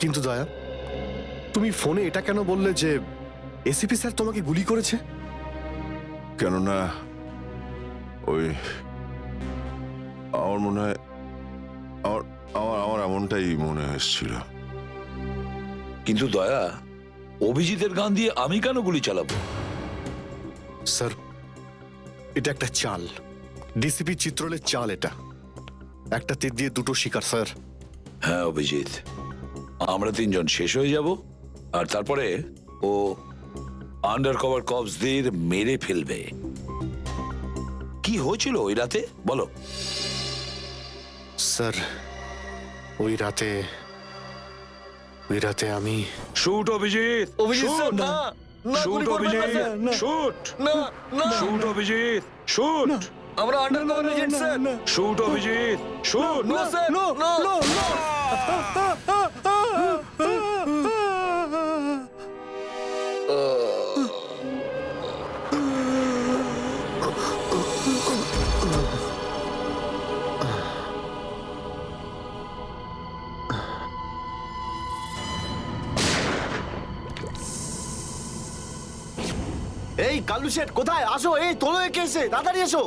কিন্তু দয়া, তুমি ফোনে এটা কেন বললে যে এসিপি স্যার তোমাকে গুলি করেছে? কেননা ওই আমার মনে হয় আমার আমার আমার এমনটাই মনে এসেছিল। কিন্তু দয়া, অভিজিতের গান দিয়ে আমি কেন গুলি চালাবো? স্যার, এটা একটা চাল, ডিসিপি চিত্রলের চাল। এটা একটা তীর দিয়ে দুটো শিকার স্যার। হ্যাঁ অভিজিৎ, আমরা তিনজন শেষ হয়ে যাব আর তারপরে ও আন্ডার কভার কপসদের মেরে ফেলবে। কি হয়েছিল ওই রাতে বলো? স্যার, ওই রাতে আমি শুট অভিজিৎ, অভিজিৎ স্যার, না না, শুট গুলি করবেন না অভিজিৎ, স্যার, না, শুট, না না, শুট অভিজিৎ, শুট, আমরা under cover agent sir. Shoot Abhijit, shoot. না স্যার, না না। এই কালু শেঠ কোথায়? আসো, এই তোলো একে, এসে তাড়াতাড়ি এসো।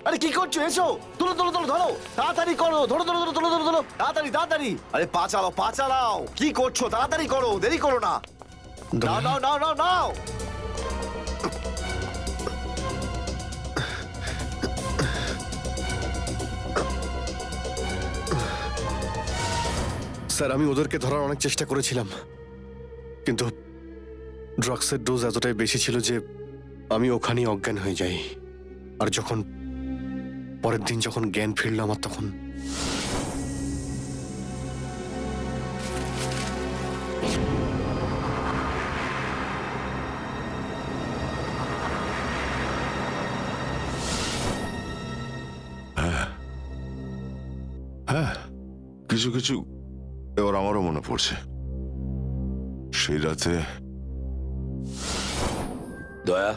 আরে কি করছো? এসো, তুলো তুলো তুলো, ধরো তাড়াতাড়ি করো, ধরো ধরো ধরো, তুলো ধরো ধরো, তাড়াতাড়ি তাড়াতাড়ি। আরে পা চালাও, পা চালাও, কি করছো? তাড়াতাড়ি করো, দেরি করো না। নাও নাও নাও নাও নাও। স্যার, আমি ওদেরকে ধরার অনেক চেষ্টা করেছিলাম, কিন্তু ড্রাগসের ডোজ এতটাই বেশি ছিল যে আমি ওখানেই অজ্ঞান হয়ে যাই। আর যখন পরের দিন যখন জ্ঞান ফিরল আমার, তখন হ্যাঁ, কিছু কিছু এবার আমারও মনে পড়ছে। সেই রাতে দয়া,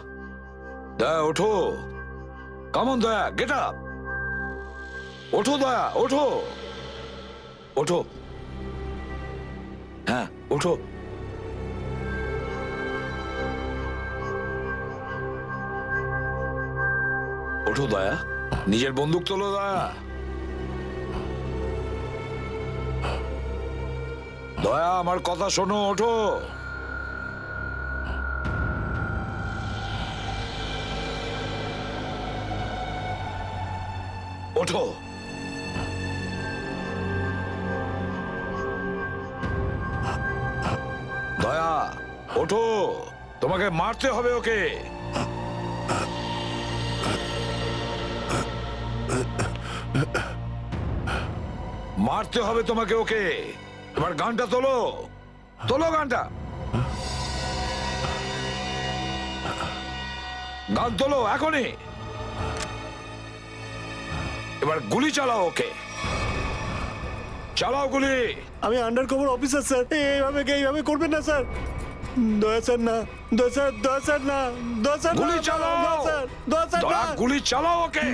দয়া ওঠো, কামন দয়া, গেট আপ, ওঠো দয়া, ওঠো, ওঠো, হ্যাঁ ওঠো। ওঠো দয়া, নিজের বন্দুক তোলো দয়া। দয়া, আমার কথা শোনো, ওঠো। ওঠো। দয়া ওঠো, তোমাকে মারতে হবে ওকে। মারতে হবে তোমাকে ওকে। এবার গানটা তোলো, তোলো গানটা, গান তোলো এখনই। এবার গুলি চালাও ওকে, চালাও গুলি। আমি আন্ডার কভার অফিসার স্যার, এইভাবে করবেন না স্যার। দয়া স্যার না, দয়া স্যার, দয়া স্যার না, দয়া স্যার না, গুলি চালাও, দয়া স্যার, দয়া স্যার দয়া না। গুলি চালাও ওকে,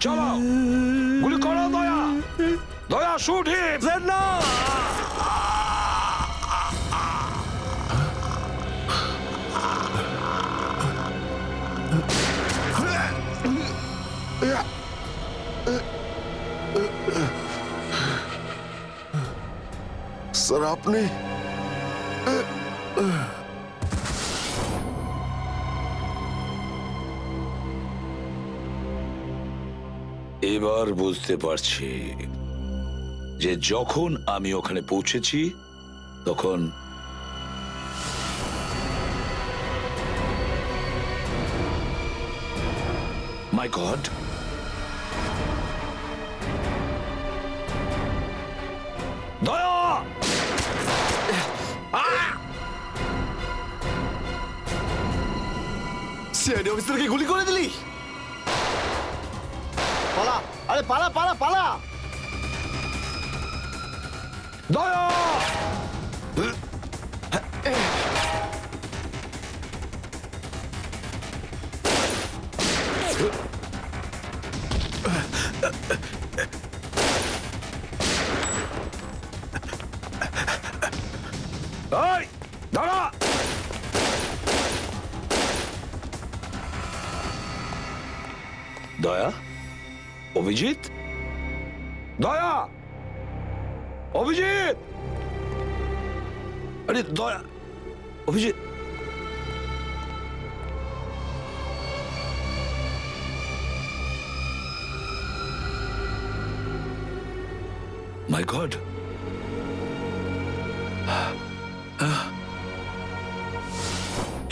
চালাও গুলি করো দয়া, দয়া শুট হিম। স্যার না। স্যার আপনি এবার বুঝতে পারছি যে যখন আমি ওখানে পৌঁছেছি তখন মাই গড, দয়া, সিআইডি অফিসারকে গুলি করে দিলি? পালা, আরে পালা পালা পালা। দয়া, এই দাঁড়া! দয়া, অভিজিৎ, দয়া, অভিজিৎ, আরে দয়া, অভিজিৎ। মাই গড,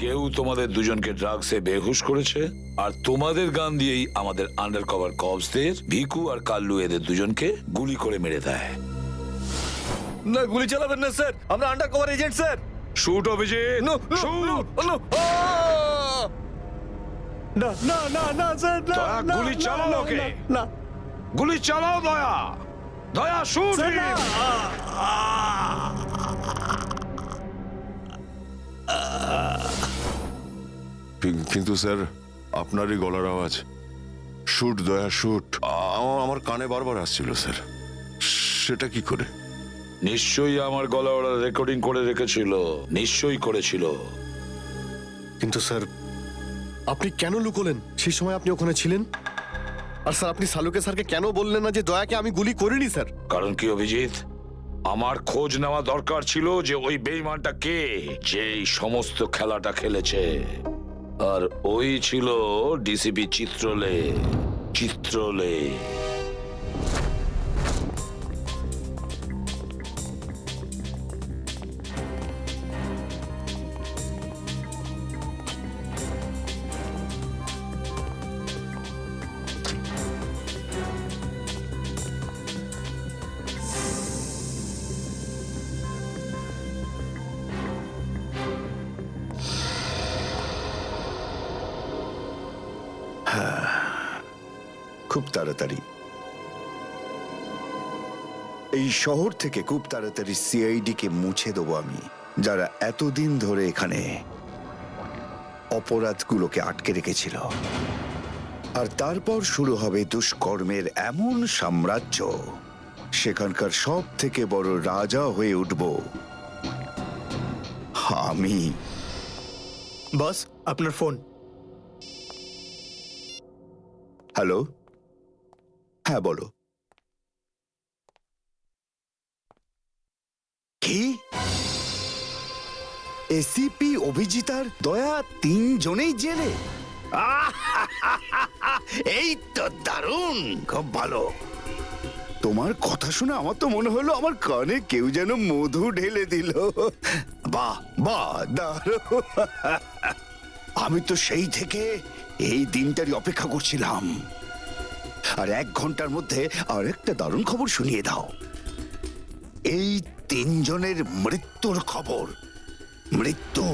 কেউ তোমাদের দুজনকে ড্রাগসে বেহুশ করেছে, আর তোমাদের গান দিয়েই আমাদের আন্ডার কভার কপসদের ভিকু আর কাল্লু এদের দুজনকে গুলি করে মেরে দেয়। না, গুলি চালাবেন না স্যার, আমরা under cover agent sir. Shoot Abhijit, shoot! না না না না স্যার, না, দয়া, না, গুলি না, চালাও না, ওকে। না, গুলি চালাও দয়া, দয়া শুট! স্যার, না। কিন্তু স্যার, আপনারই গলার আওয়াজ, শুট দয়া শুট, আমার কানে বারবার আসছিল স্যার। সেটা কি করে? নিশ্চয়ই আমার গলা ওরা রেকর্ডিং করে রেখেছিল, নিশ্চয়ই করেছিল। কিন্তু স্যার, আপনি কেন লুকোলেন? সেই সময় আপনি ওখানে ছিলেন। আর স্যার, আপনি সালুকে স্যারকে কেন বললেন না যে দয়াকে আমি গুলি করিনি স্যার? কারণ কি অভিজিৎ, আমার খোঁজ নেওয়া দরকার ছিল যে ওই বেঈমানটা কে, যে এই সমস্ত খেলাটা খেলেছে। আর ওই ছিল ডিসিপি চিত্রলে। চিত্রলে খুব তাড়াতাড়ি এই শহর থেকে খুব তাড়াতাড়ি সিআইডি কে মুছে দেবো আমি, যারা এতদিন ধরে এখানে অপরাধগুলোকে আটকে রেখেছিল। আর তারপর শুরু হবে দুষ্কর্মের এমন সাম্রাজ্য, সেখানকার সব থেকে বড় রাজা হয়ে উঠব আমি। বস, আপনার ফোন। হ্যালো, হ্যাঁ বলো। কি? এসিপি অভিজিতার দয়া তিনজনেই জেলে? এই তো দারুণ, খুব ভালো। তোমার কথা শুনে আমার তো মনে হলো আমার কানে কেউ যেন মধু ঢেলে দিল। বাহ বাহ, দারুণ। আমি তো সেই থেকে এই দিনটারই অপেক্ষা করছিলাম। আর 1 ঘন্টার মধ্যে আরেকটা দারুণ খবর শুনিয়ে দাও। এই তিনজনের মৃত্যুর খবর। মৃত্যু।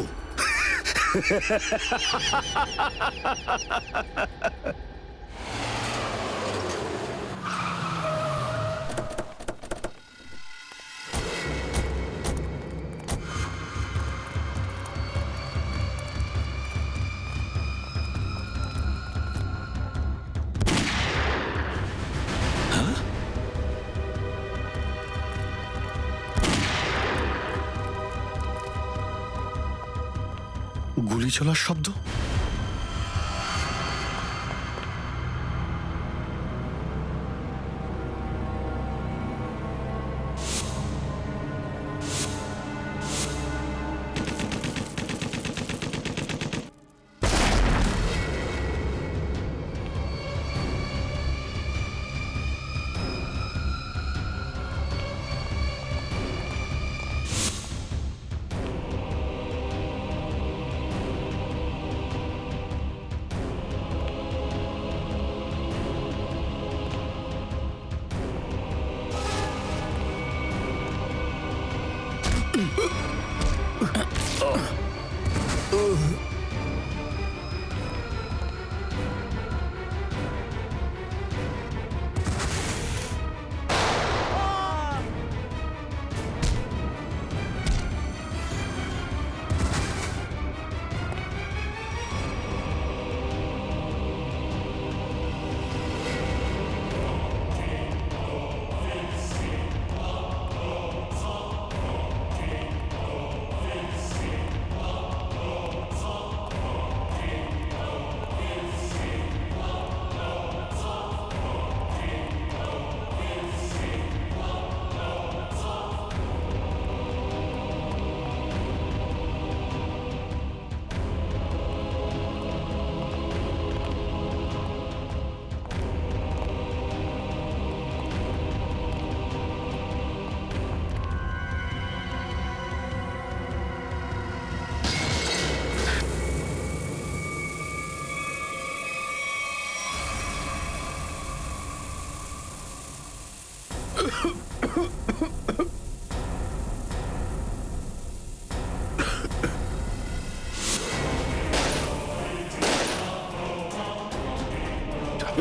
গুলি চলার শব্দ।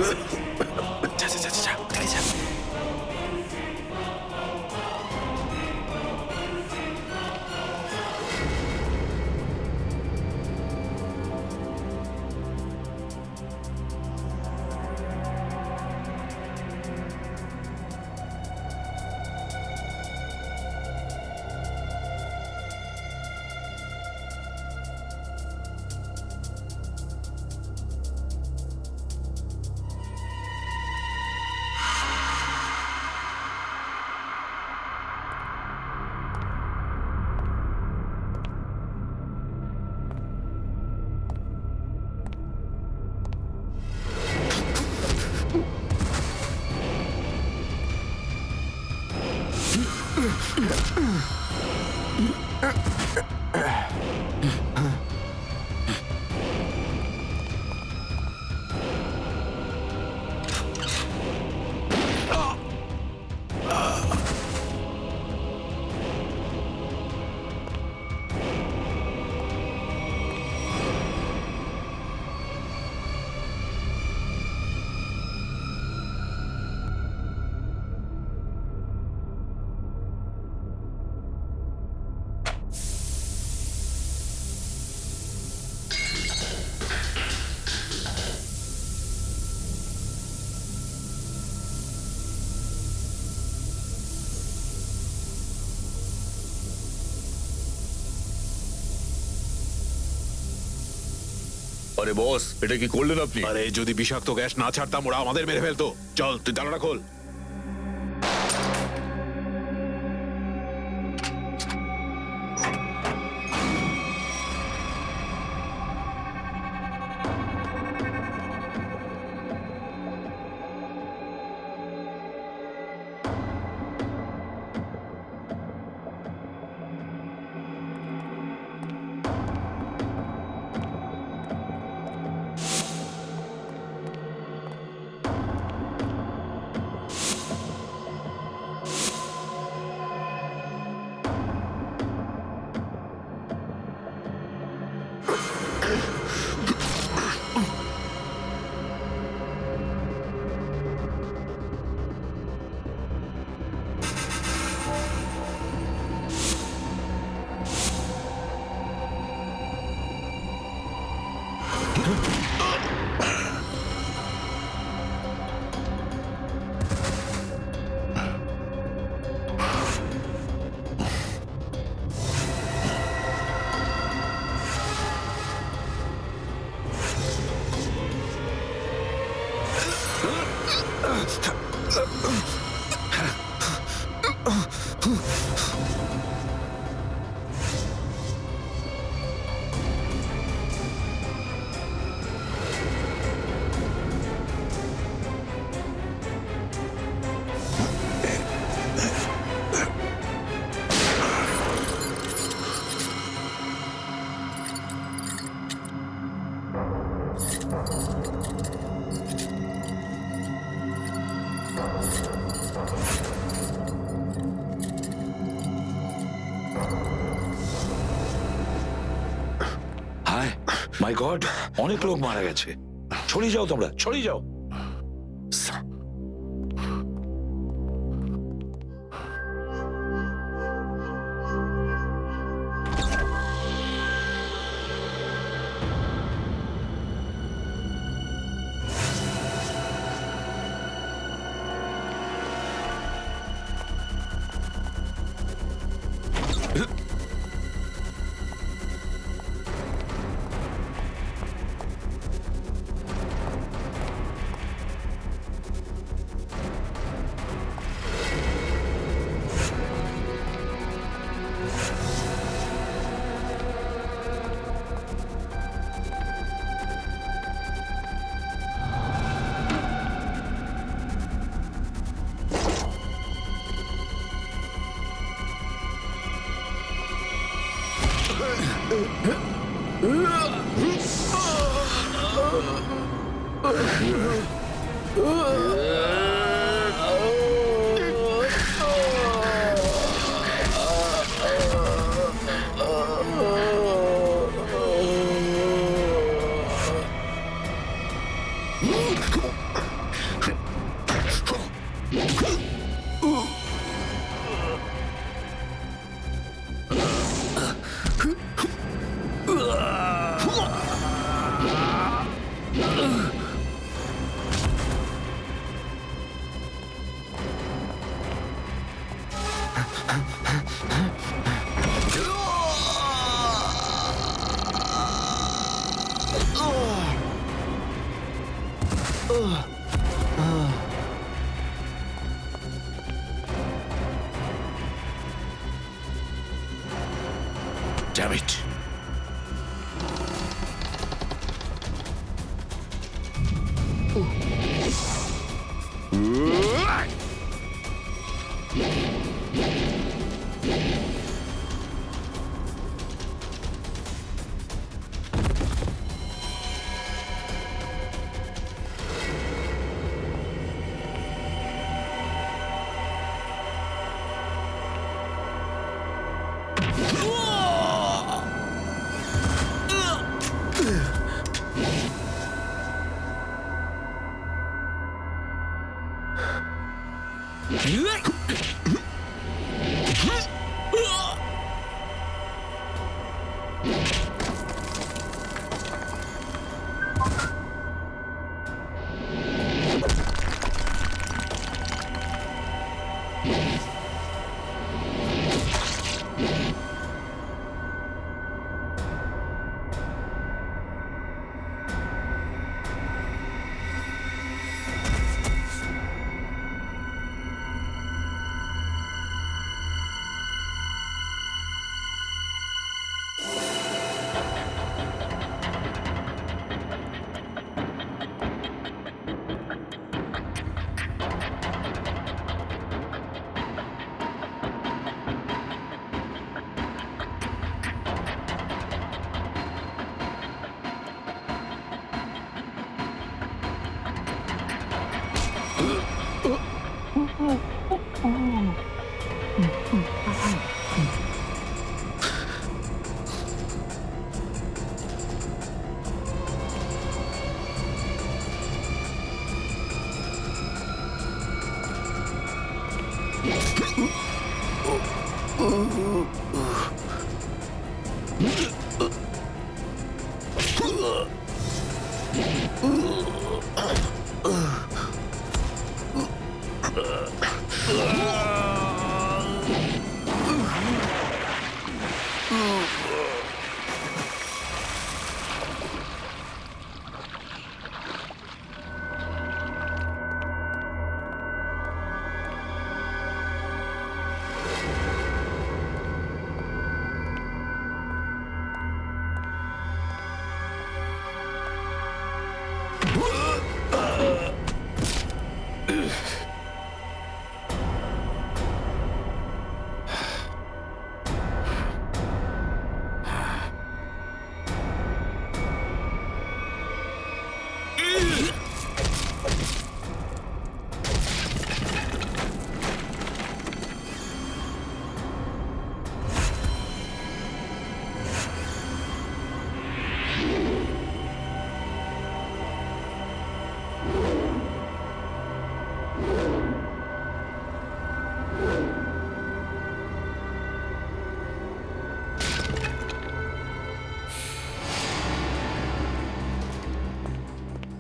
যা যা যা যা, ওদিকে যা। আরে বস, এটা কি করলেন আপনি? আরে যদি বিষাক্ত গ্যাস না ছাড়তাম ওরা আমাদের মেরে ফেলতো। চল তুই জানালা খোল। হায় মাই গড, অনেক লোক মারা গেছে। ছড়িয়ে যাও তোমরা, ছড়িয়ে যাও। Damn it.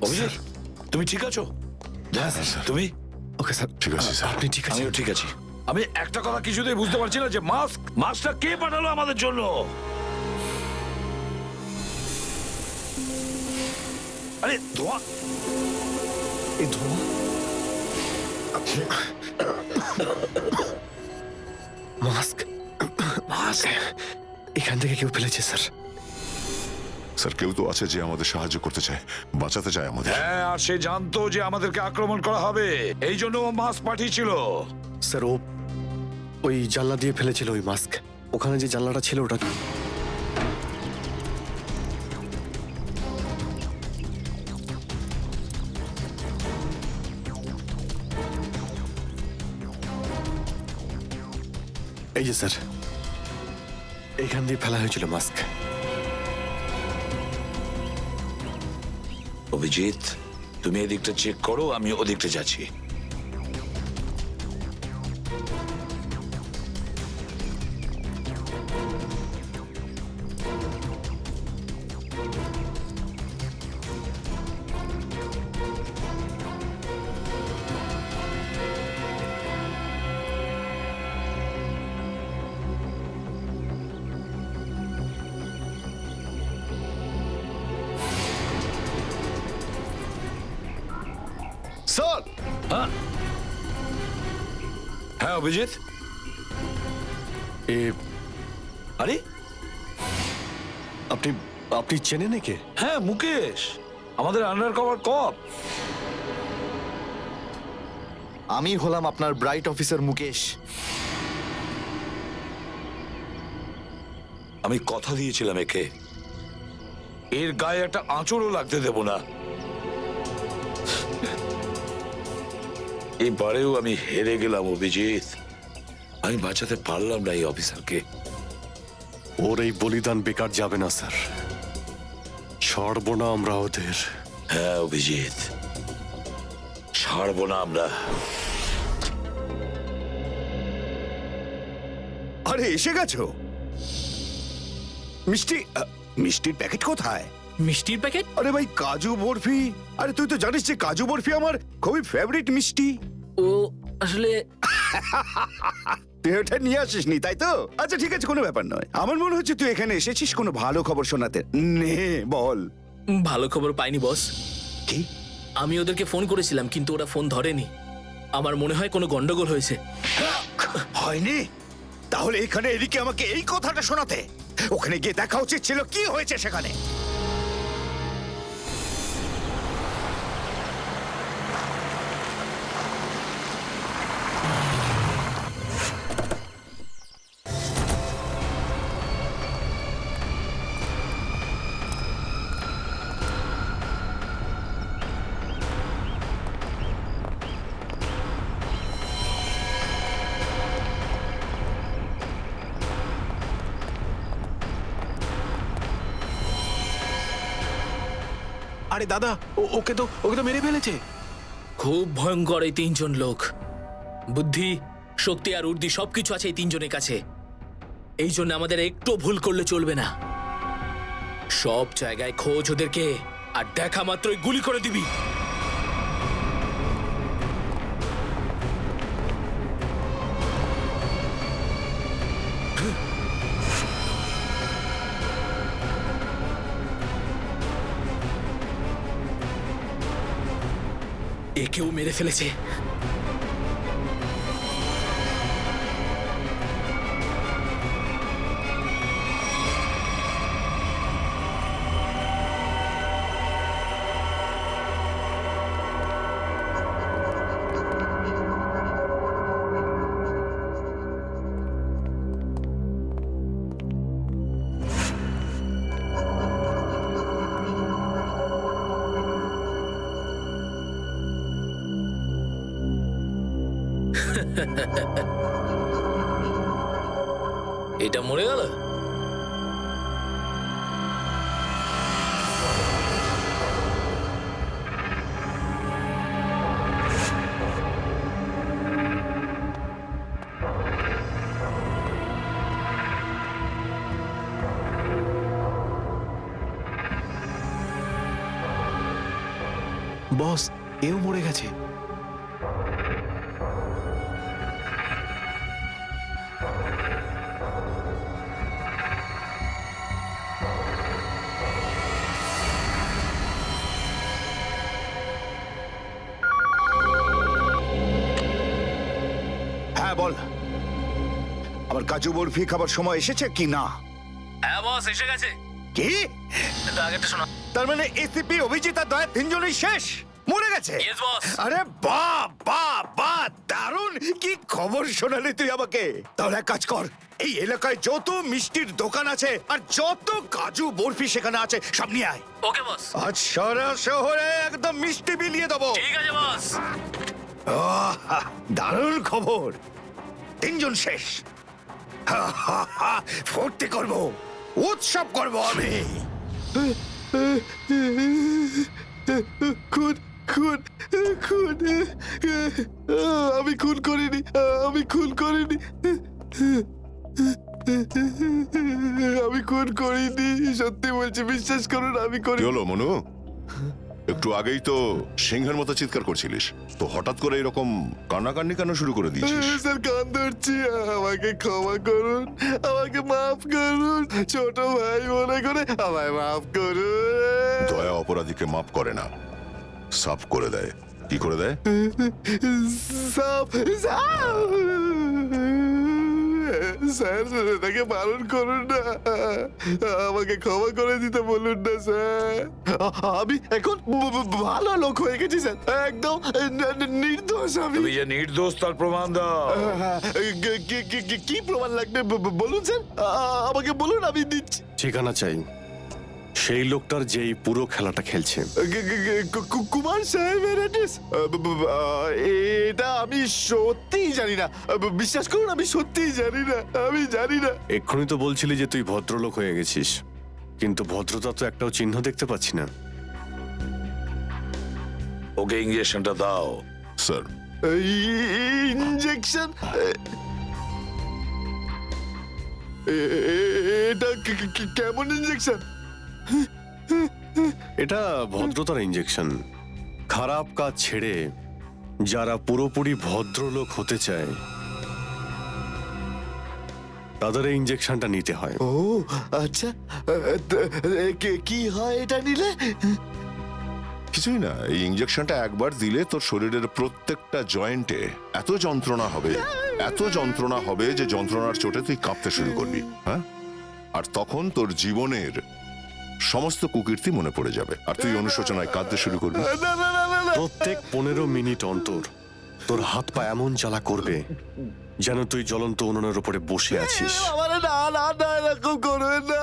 অভিজিৎ, তুমি ঠিক আছো? তুমি? ওকে স্যার, ঠিক আছে স্যার। আপনি ঠিক আছেন? আমিও ঠিক আছি। আমি একটা কথা কিছুতেই বুঝতে পারছি না যে মাস্কটা কে পাঠালো আমাদের জন্য? আরে ধোঁয়া, এই ধোঁয়া মাস্ক মাস্ক এখান থেকে কেউ ফেলেছে স্যার। স্যার কেউ তো আছে যে আমাদের সাহায্য করতে চায়, বাঁচাতে চায় আমাদের। হ্যাঁ, আর সে জানতো যে আমাদেরকে আক্রমণ করা হবে, এই জন্য ও মাস্ক পাঠিয়েছিল। স্যার ও ওই জানলা দিয়ে ফেলেছিল ওই মাস্ক। ওখানে যে জানলাটা ছিল ওটা এই যে স্যার, এইখান দিয়ে ফেলা হয়েছিল মাস্ক। অভিজিৎ, তুমি এদিকটা চেক করো, আমি ওদিকটা যাচ্ছি। স্যার, হ্যাঁ অভিজিৎ, এ আরে আপনি আপনি চেনেন একে? হ্যাঁ, মুকেশ, আমাদের আন্ডার কভার কপ। আমি হলাম আপনার ব্রাইট অফিসার মুকেশ। আমি কথা দিয়েছিলাম একে, এর গায়ে একটা আঁচড়ও লাগতে দেব না। এবারেও আমি হেরে গেলাম অভিজিৎ। আমি বাঁচাতে পারলাম না এই অফিসারকে। ওর এই বলিদান বেকার যাবে না স্যার, ছাড়বো না আমরা ওদের। হ্যাঁ অভিজিৎ, ছাড়বো না আমরা। আরে এসে গেছো? মিষ্টি মিষ্টির প্যাকেট কোথায়? মিষ্টির প্যাকেট? আরে ভাই কাজু বরফি, আরে তুই তো জানিস যে কাজু বরফি আমার খুবই ফেভারিট মিষ্টি। ও আসলে তুই ওটা নিয়ে আসিসনি তাই তো? আচ্ছা ঠিক আছে, কোনো ব্যাপার নয়। আমার মনে হচ্ছে তুই এখানে এসেছিস কোনো ভালো খবর শোনাতে। নে বল। ভালো খবর পাইনি বস। কি? আমি ওদেরকে ফোন করেছিলাম কিন্তু ওরা ফোন ধরেনি। আমার মনে হয় কোনো গন্ডগোল হয়েছে। হয়নি? তাহলে এখানে এদিকে আমাকে এই কথাটা শোনাতে? ওখানে গিয়ে দেখা উচিত ছিল কি হয়েছে সেখানে। আরে দাদা, ওকে তো মেরে ফেলেছে। খুব ভয়ঙ্কর এই তিনজন লোক। বুদ্ধি, শক্তি আর উর্দি সবকিছু আছে এই তিনজনের কাছে। এই জন্য আমাদের একটু ভুল করলে চলবে না। সব জায়গায় খোঁজ ওদেরকে, আর দেখা মাত্রই গুলি করে দিবি। একেও মেরে ফেলেছে। এটা মরে গেল। বস, এও মরে গেছে। হ্যাঁ বল, আমার কাজু বরফি খাবার সময় এসেছে কি না? হ্যাঁ বস, এসে গেছে। কি? আগেরটা শোনা। তার মানে এসিপি অভিজিৎ আর দয়া তিনজনই শেষ, মরে গেছে? Yes, boss. আরে বাহ বাহ বাহ, দারুণ! কি খবর শোনালি তুই আমাকে। তাহলে এক কাজ কর, এই এলাকায় যত মিষ্টির দোকান আছে আর যত কাজু বরফি সেখানে আছে সব নিয়ে আয়। ওকে বস। আজ সারা শহরে একদম মিষ্টি বিলিয়ে দেবো। ঠিক আছে বস। আহ, দারুণ খবর, তিনজন শেষ। হা, হা, হা, ফুর্তি করব, উৎসব করব আমি। খুন খুন খুন আমি খুন করিনি, আমি খুন করিনি, আমি খুন করিনি, সত্যি বলছি, বিশ্বাস করুন আমি কি করি। হলো মনু? একটু আগেই তো সিংহের মতো চিৎকার করছিলিস, তো হঠাৎ করে এরকম কান্নাকান্নি কেন শুরু করে দিয়েছিস? স্যার কান ধরছি, আমাকে ক্ষমা করুন, আমাকে মাফ করুন, ছোট ভাই মনে করে আমায় মাফ করুন। দয়া অপরাধীকে মাফ করে না, সাফ করে দেয়। কি করে দেয়? সাপ সাপ স্যার এটাকে বারণ করুন না, আমাকে ক্ষমা করে দিতে বলুন না স্যার। আমি এখন ভালো লোক হয়ে গেছি স্যার, একদম নির্দোষ আমি। তুমি যে নির্দোষ তার প্রমাণ দাও। কি প্রমাণ লাগবে বলুন স্যার, আমাকে বলুন, আমি দিচ্ছি। ঠিকানা চাই সেই লোকটার যেই পুরো খেলাটা খেলছে। কুমার সাহেবের অ্যাড্রেস এটা আমি সত্যিই জানি না, বিশ্বাস করুন আমি সত্যিই জানি না, আমি জানি না। এক্ষুনি তো বলছিলি যে তুই ভদ্রলোক হয়ে গেছিস, কিন্তু ভদ্রতা তো একটাও চিহ্ন দেখতে পাচ্ছি না। ওকে ইঞ্জেকশনটা দাও। Sir injection? এটা কেমন ইঞ্জেকশন? এটা ভদ্রতার ইঞ্জেকশন। খারাপ কাজ ছেড়ে যারা পুরোপুরি ভদ্রলোক হতে চায় তাদের এই ইঞ্জেকশনটা নিতে হয়। ও আচ্ছা, কি হয় এটা নিলে? কিছুই না, এই ইঞ্জেকশনটা একবার দিলে তোর শরীরের প্রত্যেকটা জয়েন্টে এত যন্ত্রণা হবে, এত যন্ত্রণা হবে যে যন্ত্রণার চোটে তুই কাঁপতে শুরু করবি। হ্যাঁ, আর তখন তোর জীবনের সমস্ত কুকীর্তি মনে পড়ে যাবে আর তুই অনুশোচনায় কাঁদতে শুরু করবি। না না না না না। প্রত্যেক 15 মিনিট অন্তর তোর হাত পা এমন জ্বালা করবে যেন তুই জ্বলন্ত উনুনের উপরে বসে আছিস। আমার না না না এরকম করবেন না,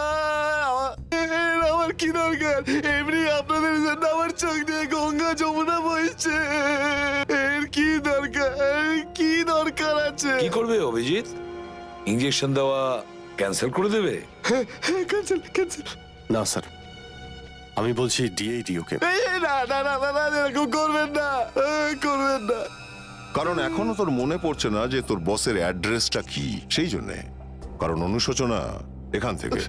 আমার কি দরকার? এমনি আপনাদের জন্য আমার চোখ দিয়ে গঙ্গা যমুনা বইছে, এর কি দরকার? কি দরকার আছে? কি করবে অভিজিৎ? ইঞ্জেকশন দেওয়া ক্যান্সেল করে দেবে? Cancel cancel. না স্যার, আমি বলছি দিয়েই দি ওকে। না না না না না, এরকম করবেন না, করবেন না। কারণ এখনো তোর মনে পড়ছে না যে তোর বসের অ্যাড্রেসটা কি, সেই জন্যে। কারণ অনুশোচনা এখান থেকে,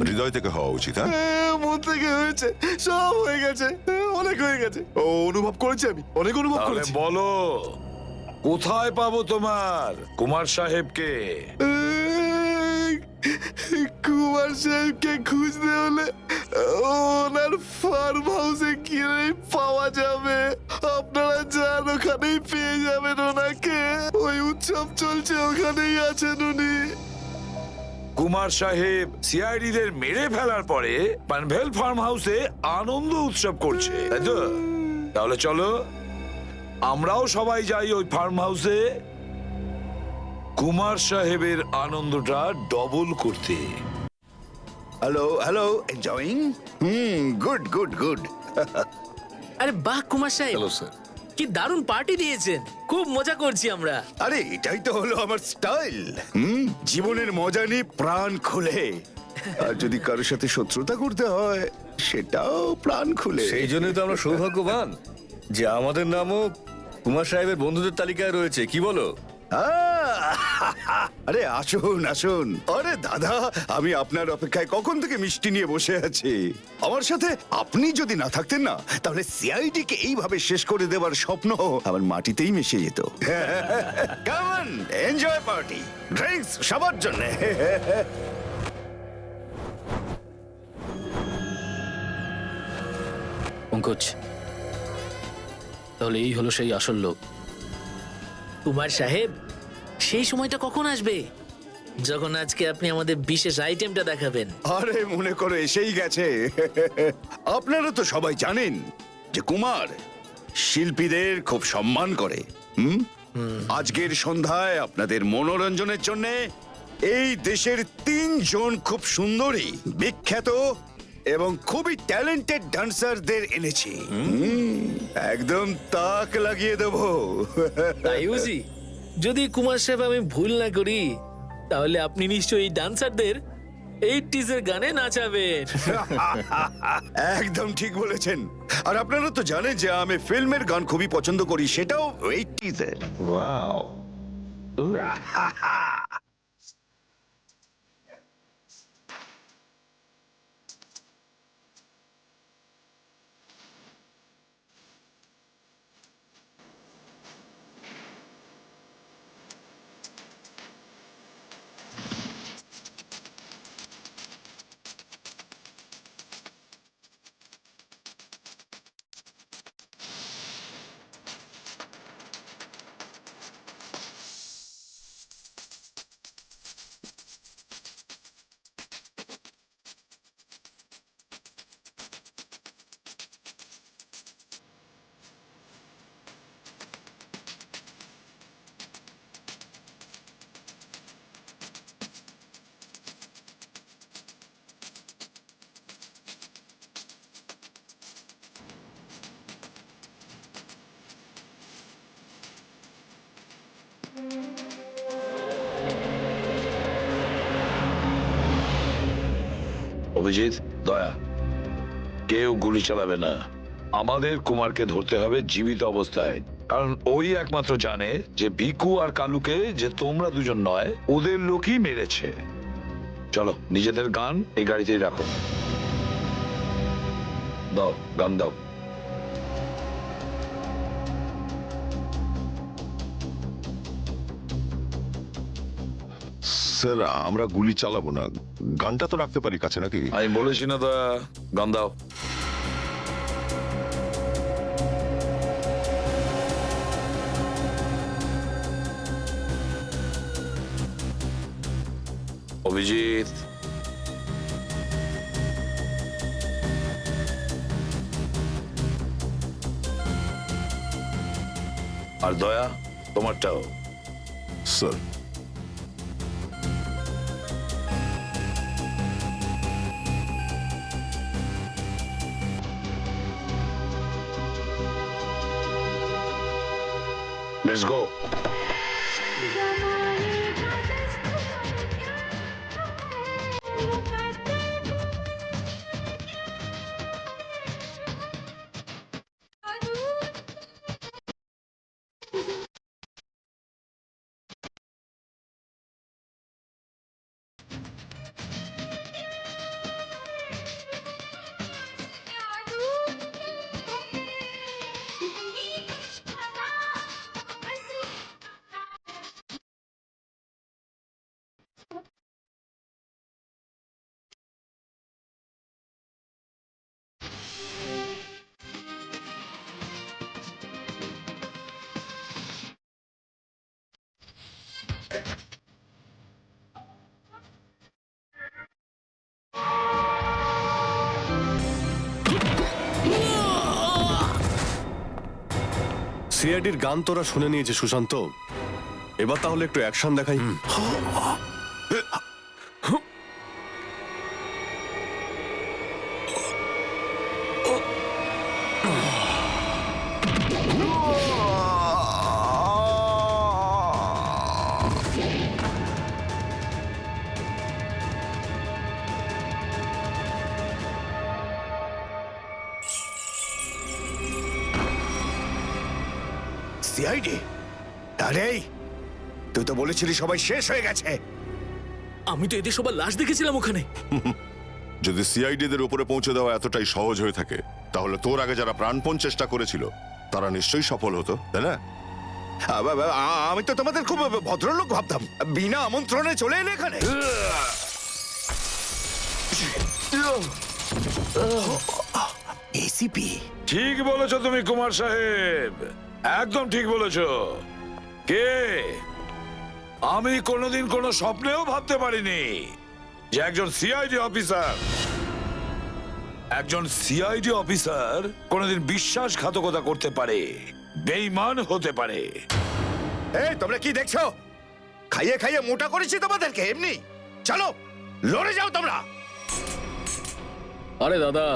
হৃদয় থেকে হওয়া উচিত। হ্যাঁ, মন থেকে হয়েছে, সব হয়ে গেছে, অনেক হয়ে গেছে। ও অনুভব করেছি, আমি অনেক অনুভব তাহলে করেছি। বলো, কোথায় পাবো তোমার কুমার সাহেবকে? কুমার সাহেবকে খুঁজতে হলে ওনার ফার্ম হাউসে গিয়ে পাওয়া যাবে। আপনারা যান, ওখানেই পেয়ে যাবেন ওনাকে। ওই উৎসব চলছে, ওখানেই আছেন উনি। কুমার সাহেব সিআইডিদের মেরে ফেলার পরে পানভেল ফার্ম হাউসে আনন্দ উৎসব করছে, তাই তো? তাহলে চলো আমরাও সবাই যাই ওই ফার্ম হাউসে কুমার সাহেবের আনন্দটা ডবল করতে। Hello hello, enjoying? Good good good. আরে বাহ কুমার সাহেব, হ্যালো স্যার। কি দারুণ পার্টি দিয়েছেন, খুব মজা করছি আমরা। আরে এটাই তো হলো আমার স্টাইল। জীবনের মজা নিয়ে প্রাণ খুলে, আর যদি কারোর সাথে শত্রুতা করতে হয় সেটাও প্রাণ খুলে। সেই জন্যই তো আমরা সৌভাগ্যবান যে আমাদের নামও কুমার সাহেবের বন্ধুদের তালিকায় রয়েছে, কি বলো? আরে আসুন আসুন। আরে দাদা, আমি আপনার অপেক্ষায় কখন থেকে মিষ্টি নিয়ে বসে আছি। আমার সাথে আপনি যদি না থাকতেন না, তাহলে সিআইডি কে এইভাবে শেষ করে দেওয়ার স্বপ্ন আমার মাটিতেই মিশে যেত। কেমন এনজয় পার্টি, ড্রিঙ্কস সবার জন্য। পঙ্কজ, তাহলে এই হলো সেই আসল লোক। কুমার সাহেব, সেই সময়টা কখন আসবে যখন আজকে আপনি আমাদের বিশেষ আইটেমটা দেখাবেন? আরে মনে করো এসেই গেছে। আপনারা তো সবাই জানেন যে কুমার শিল্পীদের খুব সম্মান করে। আজকের সন্ধ্যায় আপনাদের মনোরঞ্জনের জন্য এই দেশের 3 জন খুব সুন্দরী, বিখ্যাত এবং খুবই ট্যালেন্টেড ডান্সারদের এনেছি। একদম তাক লাগিয়ে দেবো। তাই বুঝি? যদি কুমার সাহেব আমি ভুল না করি, তাহলে আপনি নিশ্চয়ই এই ডান্সারদের 80s এর গানে নাচাবেন। একদম ঠিক বলেছেন। আর আপনারা তো জানেন যে আমি ফিল্মের গান খুবই পছন্দ করি, সেটাও 80s এর। অভিজিৎ, দয়া, কেউ গুলি চালাবে না। আমাদের কুমারকে ধরতে হবে জীবিত অবস্থায়, কারণ ওই একমাত্র জানে যে ভিকু আর কালুকে যে তোমরা দুজন নয়, ওদের লোকই মেরেছে। চলো, নিজেদের গান এই গাড়িতেই রাখো। দাও, গান দাও। স্যার, আমরা গুলি চালাবো না, গানটা তো রাখতে পারি কাছে নাকি? আমি বলেছি না দয়া, গান দাও। অভিজিৎ, আর দয়া, তোমারটাও। Sir, let's go. সিআইডির গান তোরা শুনে নিয়েছে সুশান্ত, এবার তাহলে একটু অ্যাকশন দেখাই। সিআইডি? আরে তুই তো বলেছিলি সবাই শেষ হয়ে গেছে। আমি তো এদের সবার লাশ দেখেছিলাম ওখানে। যদি সিআইডিদের উপরে পৌঁছে দেওয়া এতটাই সহজ হয়ে থাকে, তাহলে তোর আগে যারা প্রাণপণ চেষ্টা করেছিল তারা নিশ্চয়ই সফল হতো, তাই না? আমি তো তোমাদের খুব ভদ্রলোক ভাবতাম, বিনা আমন্ত্রণে চলে এলে এখানে। এসিপি? ঠিক বলেছো তুমি কুমার সাহেব, একদম ঠিক বলেছো। কে? আমি কোনোদিন কোনো স্বপ্নেও ভাবতে পারিনি যে একজন সিআইডি অফিসার কোনোদিন বিশ্বাসঘাতকতা করতে পারে, বেঈমান হতে পারে। এই তোমরা কি দেখছো? খাইয়ে খাইয়ে মোটা করেছি তোমাদেরকে এমনি। চলো লড়ে যাও তোমরা। আরে দাদা,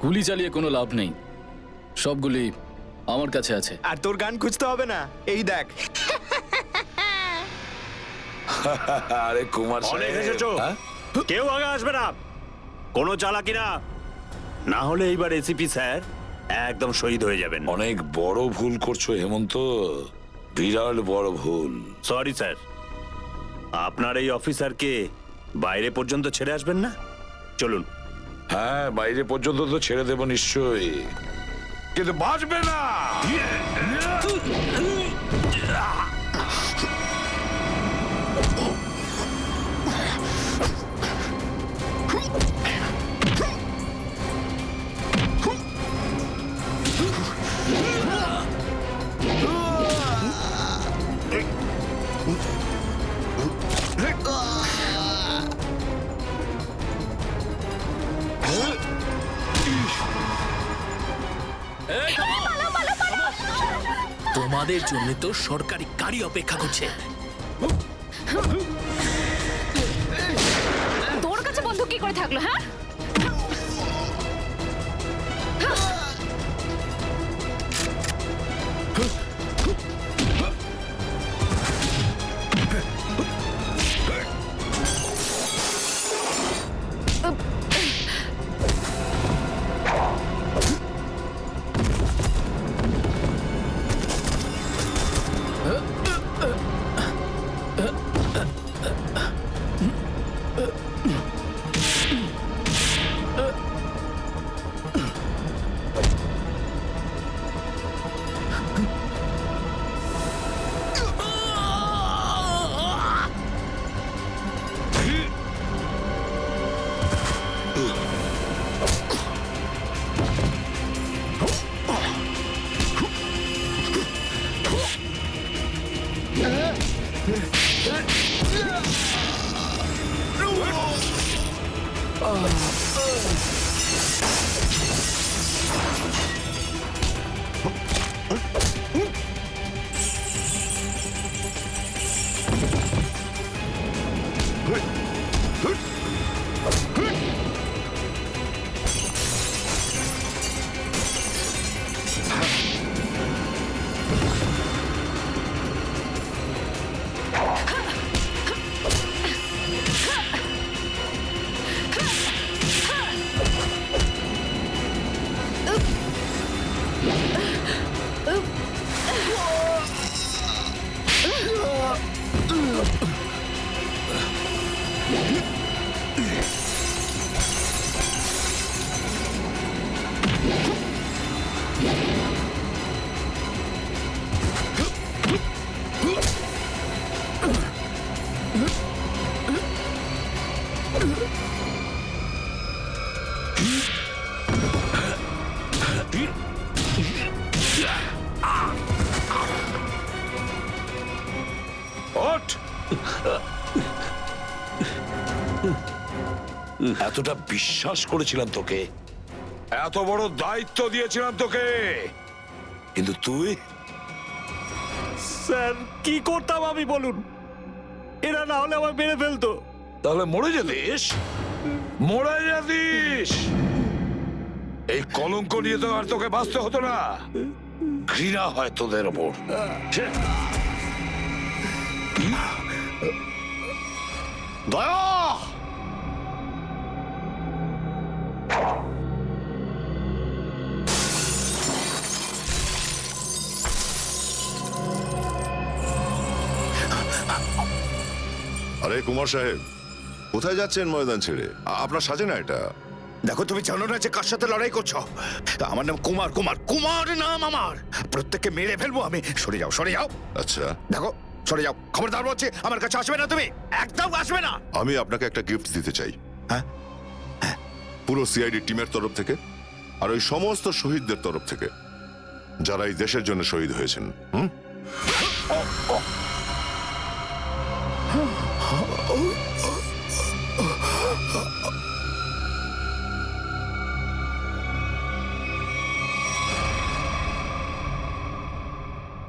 গুলি চালিয়ে কোনো লাভ নেই, সবগুলি আমার কাছে আছে। আর তোর গান খুঁজতে হবে না, এই দেখ। আরে কুমার অনেক সাহেব, এসেছো, হ্যাঁ? কেউ আগে আসবে না, কোনো চালাকি না, না হলে এইবার এসিপি স্যার একদম শহীদ হয়ে যাবেন। অনেক বড় ভুল করছো হেমন্ত, বিরাট বড় ভুল। সরি স্যার, আপনার এই অফিসারকে বাইরে পর্যন্ত ছেড়ে আসবেন না? চলুন। হ্যাঁ, বাইরে পর্যন্ত তো ছেড়ে দেব নিশ্চয়ই, কিন্তু বাঁচবে না। তোমাদের জন্য তো সরকারি গাড়ি অপেক্ষা করছে। তোর কাছে বন্দুক কি করে থাকলো? হ্যাঁ, ওঠ! এতটা বিশ্বাস করেছিলাম তোকে, এত বড় দায়িত্ব দিয়েছিলাম তোকে, কিন্তু তুই স্যার কি করতাম আমি বলুন? এরা না হলে আমার মেরে ফেলতো। তাহলে মরে যেতিস, মরে যেতিস। এই কলঙ্ক নিয়ে তো আর তোকে বাঁচতে হতো না। ঘৃণা হয় তোদের ওপর। দয়া! আরে কুমার সাহেব, কোথায় যাচ্ছেন ময়দান ছেড়ে? আপনার সাজে না এটা। দেখো, তুমি জানো না যে কার সাথে লড়াই করছো? আমার নাম কুমার, কুমার, কুমার নাম আমার। প্রত্যেককে মেরে ফেলবো আমি। সরে যাও, সরে যাও। আচ্ছা, দেখো, সরে যাও। খবরদার বলছি, আমার কাছে আসবে না তুমি, একদম আসবে না। আমি আপনাকে একটা গিফট দিতে চাই। হ্যাঁ? পুরো সিআইডি টিমের তরফ থেকে আর ওই সমস্ত শহীদদের তরফ থেকে যারা এই দেশের জন্য শহীদ হয়েছেন।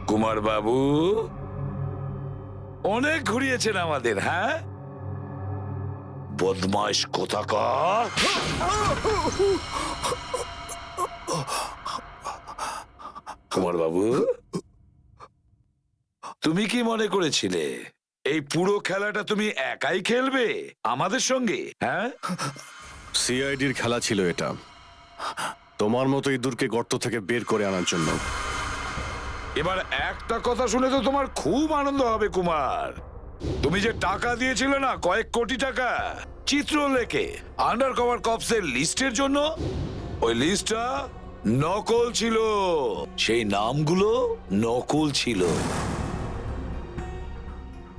কুমার বাবু অনেক ঘুরিয়েছেন আমাদের, হ্যাঁ? বদমাইশ কোথাকার। কুমার বাবু, তুমি কি মনে করেছিলে এই পুরো খেলাটা তুমি একাই খেলবে আমাদের সঙ্গে? হ্যাঁ, সিআইডির খেলা ছিল এটা, তোমার মতো ইঁদুরকে গর্ত থেকে বের করে আনার জন্য। এবার একটা কথা শুনে তো তোমার খুব আনন্দ হবে কুমার। তুমি যে টাকা দিয়েছিলে না, কয়েক কোটি টাকা, চিত্রলেখে আন্ডার কভার কপসের লিস্টের জন্য, ওই লিস্টটা নকল ছিল। সেই নামগুলো নকল ছিল।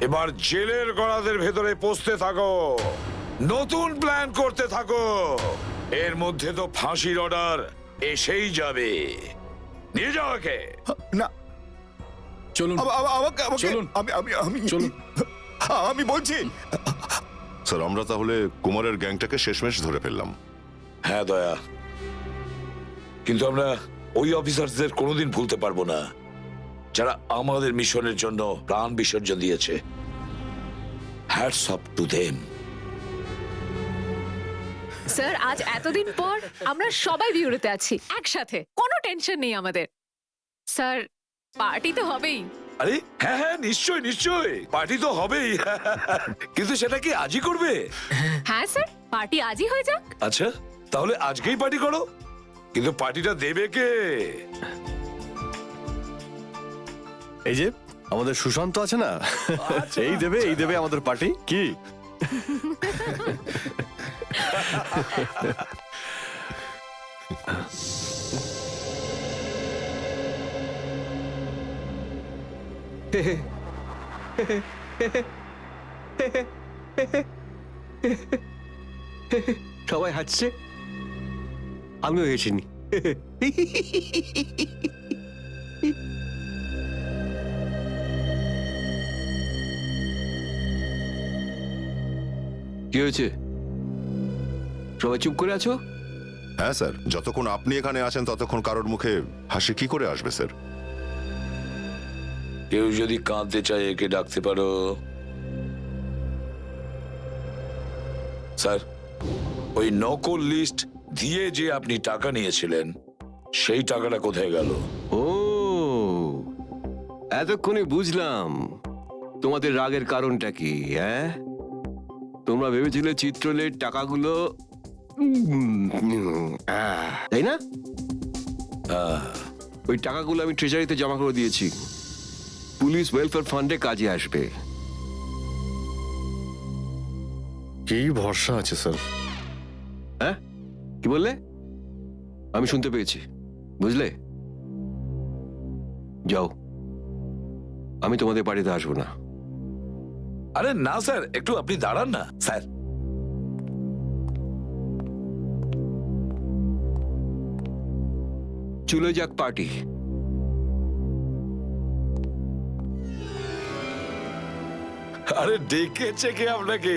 এবার জেলের গড়াদের ভেতরে পৌঁছতে থাকো, নতুন প্ল্যান করতে থাকো। এর মধ্যে তো ফাঁসির অর্ডার এসেই যাবে। নিয়ে যাও একে। না, চলুন চলুন চলুন। আমি বলছি। স্যার, আমরা তাহলে কুমারের গ্যাংটাকে শেষমেশ ধরে ফেললাম। হ্যাঁ দয়া, কিন্তু আমরা ওই অফিসারদের কোনোদিন ভুলতে পারবো না যারা আমাদের মিশনের জন্য প্রাণ বিসর্জন দিয়েছে। Hats off to them. Sir, আজ এতদিন পর আমরা সবাই বিউরোতে আছি একসাথে, কোনো টেনশন নেই আমাদের। স্যার, পার্টি তো হবেই। আরে হ্যাঁ হ্যাঁ, নিশ্চয়ই নিশ্চয়ই, পার্টি তো হবেই। কিন্তু সেটা কি আজই করবে? হ্যাঁ স্যার, পার্টি আজই হয়ে যাক। আচ্ছা, তাহলে আজকেই পার্টি করো। কিন্তু পার্টিটা দেবে কে? এই যে আমাদের সুশান্ত আছে না, এই দেবে আমাদের পার্টি। কি সবাই হাসছে, আমিও হেসিনি। কি হয়েছে? সবাই চুপ করে আছো? হ্যাঁ স্যার, যতক্ষণ আপনি এখানে আছেন ততক্ষণ কারোর মুখে হাসি কি করে আসবে স্যার? কেউ যদি কাঁদতে চায় একে ডাকতে পারো। স্যার, ওই নকল লিস্ট দিয়ে যে আপনি টাকা নিয়েছিলেন সেই টাকাটা কোথায় গেল? ও, এতক্ষণে বুঝলাম তোমাদের রাগের কারণটা কি। হ্যাঁ, তোমরা ভেবেছিলে চিত্রলের টাকাগুলো তাই না? ওই টাকাগুলো আমি ট্রেজারিতে জমা করে দিয়েছি, পুলিশ ওয়েলফেয়ার ফান্ডে কাজে আসবে। কি ভরসা আছে স্যার? হ্যাঁ, কি বললে? আমি শুনতে পেয়েছি, বুঝলে? যাও, আমি তোমাদের বাড়িতে আসবো না। আরে না স্যার, একটু আপনি দাঁড়ান না স্যার। চলে যাক পার্টি। আরে ডেকেছে কে আপনাকে?